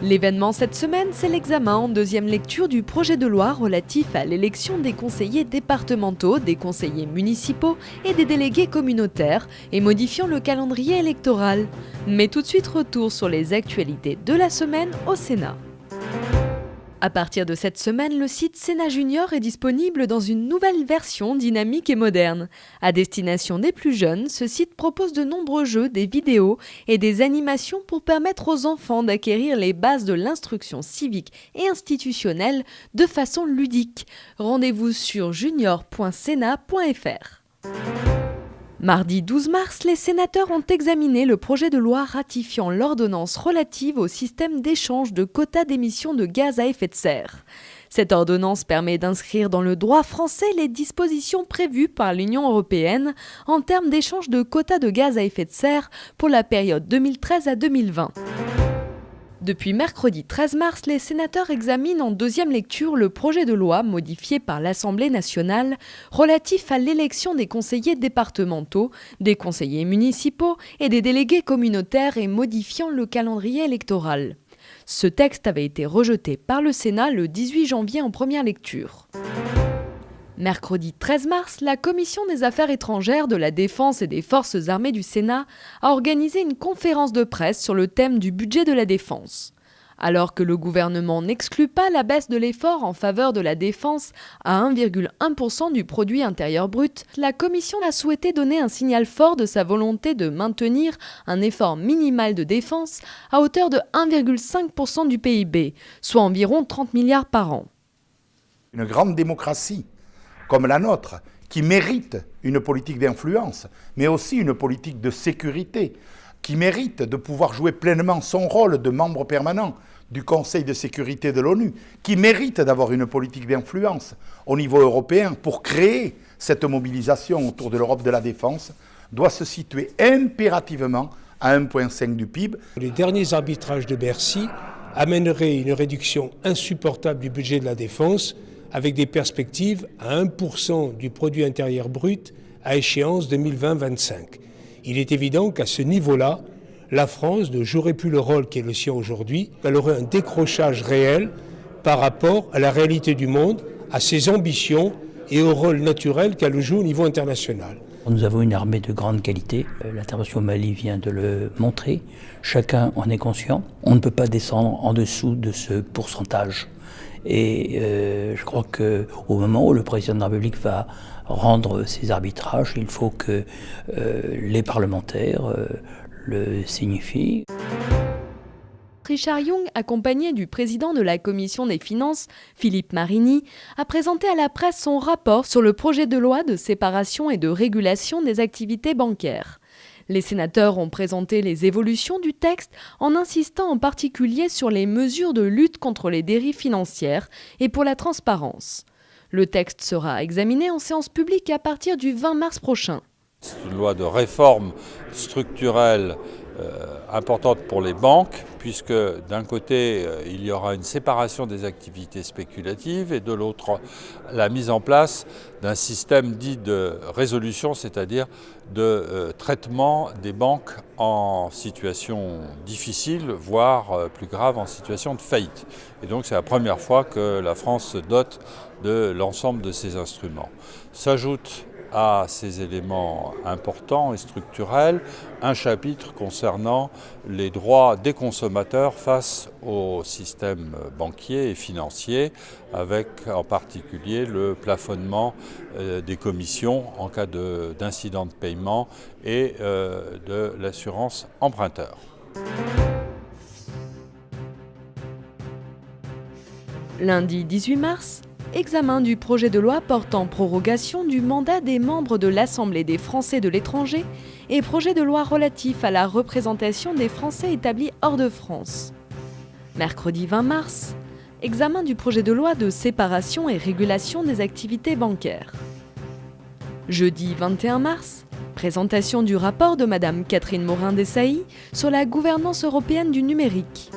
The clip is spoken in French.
L'événement cette semaine, c'est l'examen en deuxième lecture du projet de loi relatif à l'élection des conseillers départementaux, des conseillers municipaux et des délégués communautaires et modifiant le calendrier électoral. Mais tout de suite, retour sur les actualités de la semaine au Sénat. À partir de cette semaine, le site Sénat Junior est disponible dans une nouvelle version dynamique et moderne. À destination des plus jeunes, ce site propose de nombreux jeux, des vidéos et des animations pour permettre aux enfants d'acquérir les bases de l'instruction civique et institutionnelle de façon ludique. Rendez-vous sur junior.senat.fr. Mardi 12 mars, les sénateurs ont examiné le projet de loi ratifiant l'ordonnance relative au système d'échange de quotas d'émissions de gaz à effet de serre. Cette ordonnance permet d'inscrire dans le droit français les dispositions prévues par l'Union européenne en termes d'échange de quotas de gaz à effet de serre pour la période 2013 à 2020. Depuis mercredi 13 mars, les sénateurs examinent en deuxième lecture le projet de loi modifié par l'Assemblée nationale relatif à l'élection des conseillers départementaux, des conseillers municipaux et des délégués communautaires et modifiant le calendrier électoral. Ce texte avait été rejeté par le Sénat le 18 janvier en première lecture. Mercredi 13 mars, la Commission des Affaires étrangères, de la Défense et des Forces armées du Sénat a organisé une conférence de presse sur le thème du budget de la défense. Alors que le gouvernement n'exclut pas la baisse de l'effort en faveur de la défense à 1,1% du produit intérieur brut, la Commission a souhaité donner un signal fort de sa volonté de maintenir un effort minimal de défense à hauteur de 1,5% du PIB, soit environ 30 milliards par an. Une grande démocratie comme la nôtre, qui mérite une politique d'influence, mais aussi une politique de sécurité, qui mérite de pouvoir jouer pleinement son rôle de membre permanent du Conseil de sécurité de l'ONU, qui mérite d'avoir une politique d'influence au niveau européen pour créer cette mobilisation autour de l'Europe de la défense, doit se situer impérativement à 1,5 du PIB. Les derniers arbitrages de Bercy amèneraient une réduction insupportable du budget de la défense, avec des perspectives à 1% du produit intérieur brut à échéance 2020-25. Il est évident qu'à ce niveau-là, la France ne jouerait plus le rôle qui est le sien aujourd'hui. Elle aurait un décrochage réel par rapport à la réalité du monde, à ses ambitions et au rôle naturel qu'elle joue au niveau international. Nous avons une armée de grande qualité. L'intervention au Mali vient de le montrer. Chacun en est conscient. On ne peut pas descendre en dessous de ce pourcentage. Et je crois qu'au moment où le président de la République va rendre ses arbitrages, il faut que les parlementaires le signifient. Richard Yung, accompagné du président de la Commission des finances, Philippe Marini, a présenté à la presse son rapport sur le projet de loi de séparation et de régulation des activités bancaires. Les sénateurs ont présenté les évolutions du texte en insistant en particulier sur les mesures de lutte contre les dérives financières et pour la transparence. Le texte sera examiné en séance publique à partir du 20 mars prochain. C'est une loi de réforme structurelle importante pour les banques, puisque d'un côté, il y aura une séparation des activités spéculatives et de l'autre, la mise en place d'un système dit de résolution, c'est-à-dire de traitement des banques en situation difficile, voire plus grave, en situation de faillite. Et donc c'est la première fois que la France se dote de l'ensemble de ces instruments. S'ajoute à ces éléments importants et structurels un chapitre concernant les droits des consommateurs face au système banquier et financier, avec en particulier le plafonnement des commissions en cas d'incident de paiement et de l'assurance emprunteur. Lundi 18 mars, examen du projet de loi portant prorogation du mandat des membres de l'Assemblée des Français de l'étranger et projet de loi relatif à la représentation des Français établis hors de France. Mercredi 20 mars, examen du projet de loi de séparation et régulation des activités bancaires. Jeudi 21 mars, présentation du rapport de Madame Catherine Morin-Desailly sur la gouvernance européenne du numérique.